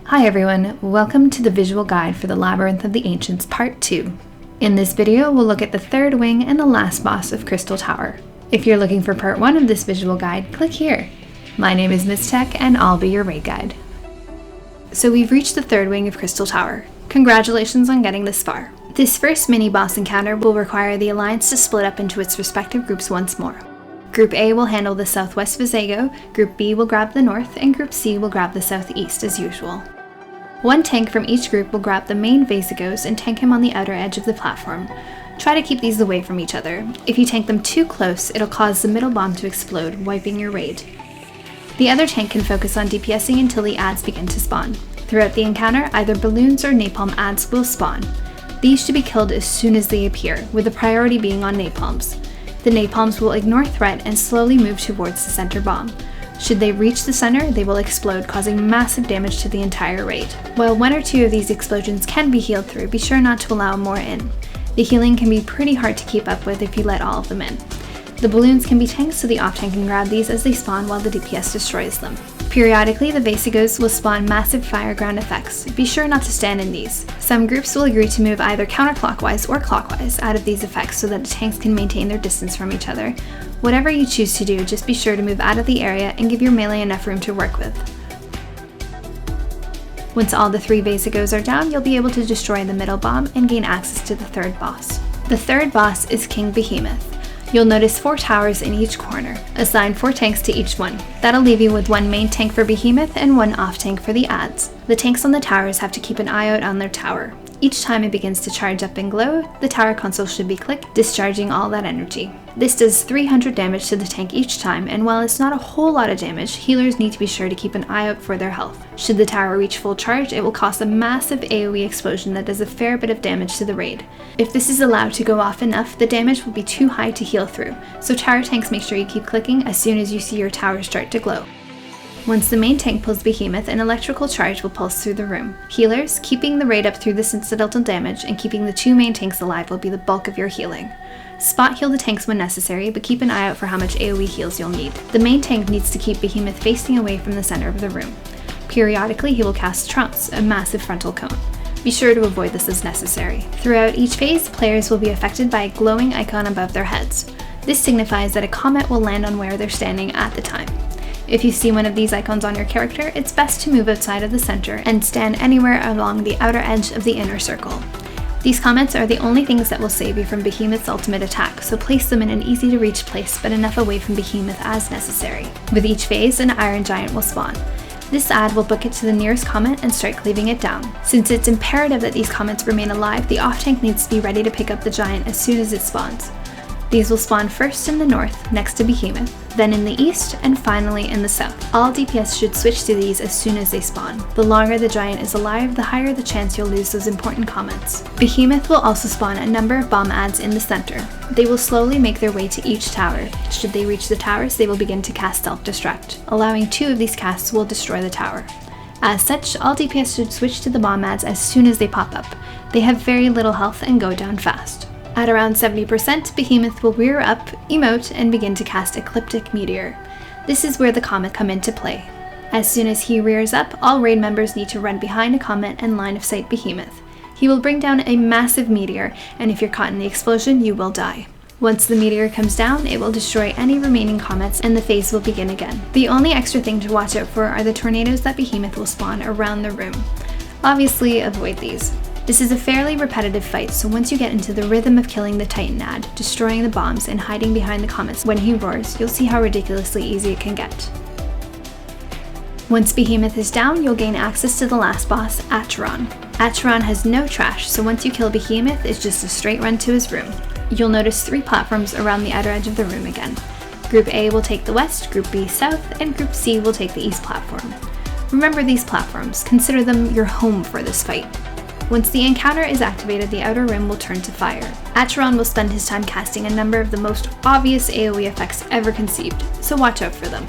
Hi everyone, welcome to the visual guide for the Labyrinth of the Ancients Part 2. In this video, we'll look at the third wing and the last boss of Crystal Tower. If you're looking for Part 1 of this visual guide, click here. My name is Ms. Tech and I'll be your raid guide. So we've reached the third wing of Crystal Tower. Congratulations on getting this far. This first mini-boss encounter will require the Alliance to split up into its respective groups once more. Group A will handle the southwest Visago, Group B will grab the north, and Group C will grab the southeast as usual. One tank from each group will grab the main Visagos and tank him on the outer edge of the platform. Try to keep these away from each other. If you tank them too close, it'll cause the middle bomb to explode, wiping your raid. The other tank can focus on DPSing until the adds begin to spawn. Throughout the encounter, either balloons or napalm adds will spawn. These should be killed as soon as they appear, with the priority being on napalms. The napalms will ignore threat and slowly move towards the center bomb. Should they reach the center, they will explode, causing massive damage to the entire raid. While one or two of these explosions can be healed through, be sure not to allow more in. The healing can be pretty hard to keep up with if you let all of them in. The balloons can be tanked, so the off-tank can grab these as they spawn while the DPS destroys them. Periodically, the Visagos will spawn massive fire ground effects. Be sure not to stand in these. Some groups will agree to move either counterclockwise or clockwise out of these effects so that the tanks can maintain their distance from each other. Whatever you choose to do, just be sure to move out of the area and give your melee enough room to work with. Once all the 3 Visagos are down, you'll be able to destroy the middle bomb and gain access to the third boss. The third boss is King Behemoth. You'll notice 4 towers in each corner. Assign 4 tanks to each one. That'll leave you with 1 main tank for Behemoth and 1 off tank for the adds. The tanks on the towers have to keep an eye out on their tower. Each time it begins to charge up and glow, the tower console should be clicked, discharging all that energy. This does 300 damage to the tank each time, and while it's not a whole lot of damage, healers need to be sure to keep an eye out for their health. Should the tower reach full charge, it will cause a massive AoE explosion that does a fair bit of damage to the raid. If this is allowed to go off enough, the damage will be too high to heal through, so tower tanks make sure you keep clicking as soon as you see your tower start to glow. Once the main tank pulls Behemoth, an electrical charge will pulse through the room. Healers, keeping the raid up through this incidental damage and keeping the 2 main tanks alive will be the bulk of your healing. Spot heal the tanks when necessary, but keep an eye out for how much AoE heals you'll need. The main tank needs to keep Behemoth facing away from the center of the room. Periodically, he will cast Trunks, a massive frontal cone. Be sure to avoid this as necessary. Throughout each phase, players will be affected by a glowing icon above their heads. This signifies that a comment will land on where they're standing at the time. If you see one of these icons on your character, it's best to move outside of the center and stand anywhere along the outer edge of the inner circle. These comments are the only things that will save you from Behemoth's ultimate attack, so place them in an easy to reach place but enough away from Behemoth as necessary. With each phase, an Iron Giant will spawn. This ad will book it to the nearest comment and start cleaving it down. Since it's imperative that these comments remain alive, the off-tank needs to be ready to pick up the giant as soon as it spawns. These will spawn first in the north, next to Behemoth, then in the east, and finally in the south. All DPS should switch to these as soon as they spawn. The longer the giant is alive, the higher the chance you'll lose those important comments. Behemoth will also spawn a number of bomb adds in the center. They will slowly make their way to each tower. Should they reach the towers, they will begin to cast self-destruct. Allowing 2 of these casts will destroy the tower. As such, all DPS should switch to the bomb adds as soon as they pop up. They have very little health and go down fast. At around 70%, Behemoth will rear up, emote, and begin to cast Ecliptic Meteor. This is where the comet come into play. As soon as he rears up, all raid members need to run behind a comet and line of sight Behemoth. He will bring down a massive meteor, and if you're caught in the explosion, you will die. Once the meteor comes down, it will destroy any remaining comets and the phase will begin again. The only extra thing to watch out for are the tornadoes that Behemoth will spawn around the room. Obviously, avoid these. This is a fairly repetitive fight, so once you get into the rhythm of killing the Titan ad, destroying the bombs, and hiding behind the comets when he roars, you'll see how ridiculously easy it can get. Once Behemoth is down, you'll gain access to the last boss, Acheron. Acheron has no trash, so once you kill Behemoth, it's just a straight run to his room. You'll notice 3 platforms around the outer edge of the room again. Group A will take the west, Group B south, and Group C will take the east platform. Remember these platforms, consider them your home for this fight. Once the encounter is activated, the outer rim will turn to fire. Acheron will spend his time casting a number of the most obvious AoE effects ever conceived, so watch out for them.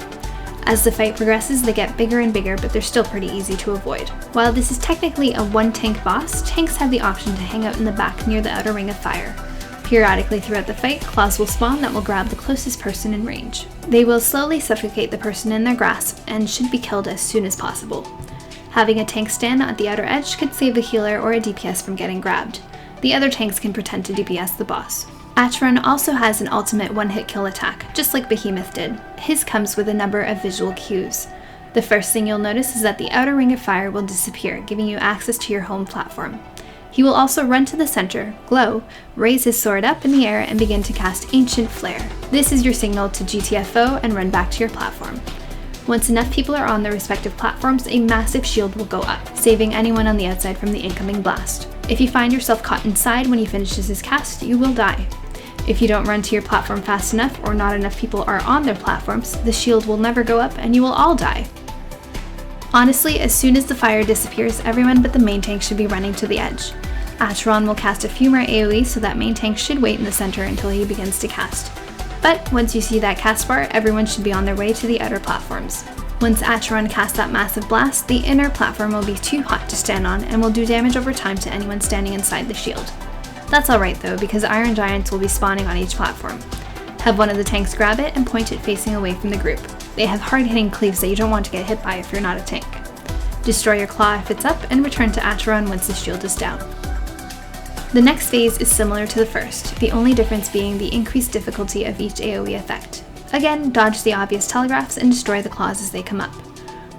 As the fight progresses, they get bigger and bigger, but they're still pretty easy to avoid. While this is technically a 1-tank boss, tanks have the option to hang out in the back near the outer ring of fire. Periodically throughout the fight, claws will spawn that will grab the closest person in range. They will slowly suffocate the person in their grasp and should be killed as soon as possible. Having a tank stand at the outer edge could save a healer or a DPS from getting grabbed. The other tanks can pretend to DPS the boss. Acheron also has an ultimate one-hit kill attack, just like Behemoth did. His comes with a number of visual cues. The first thing you'll notice is that the outer ring of fire will disappear, giving you access to your home platform. He will also run to the center, glow, raise his sword up in the air, and begin to cast Ancient Flare. This is your signal to GTFO and run back to your platform. Once enough people are on their respective platforms, a massive shield will go up, saving anyone on the outside from the incoming blast. If you find yourself caught inside when he finishes his cast, you will die. If you don't run to your platform fast enough or not enough people are on their platforms, the shield will never go up and you will all die. Honestly, as soon as the fire disappears, everyone but the main tank should be running to the edge. Acheron will cast a few more AoEs, so that main tank should wait in the center until he begins to cast. But once you see that cast bar, everyone should be on their way to the outer platforms. Once Acheron casts that massive blast, the inner platform will be too hot to stand on and will do damage over time to anyone standing inside the shield. That's alright though, because Iron Giants will be spawning on each platform. Have one of the tanks grab it and point it facing away from the group. They have hard-hitting cleaves that you don't want to get hit by if you're not a tank. Destroy your claw if it's up and return to Acheron once the shield is down. The next phase is similar to the first, the only difference being the increased difficulty of each AoE effect. Again, dodge the obvious telegraphs and destroy the claws as they come up.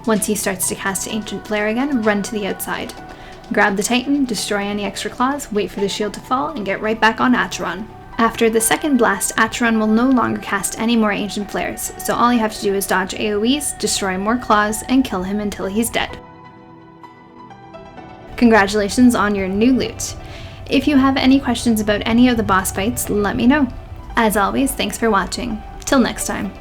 Once he starts to cast Ancient Flare again, run to the outside. Grab the Titan, destroy any extra claws, wait for the shield to fall, and get right back on Acheron. After the second blast, Acheron will no longer cast any more Ancient Flares, so all you have to do is dodge AoEs, destroy more claws, and kill him until he's dead. Congratulations on your new loot! If you have any questions about any of the boss fights, let me know. As always, thanks for watching. Till next time.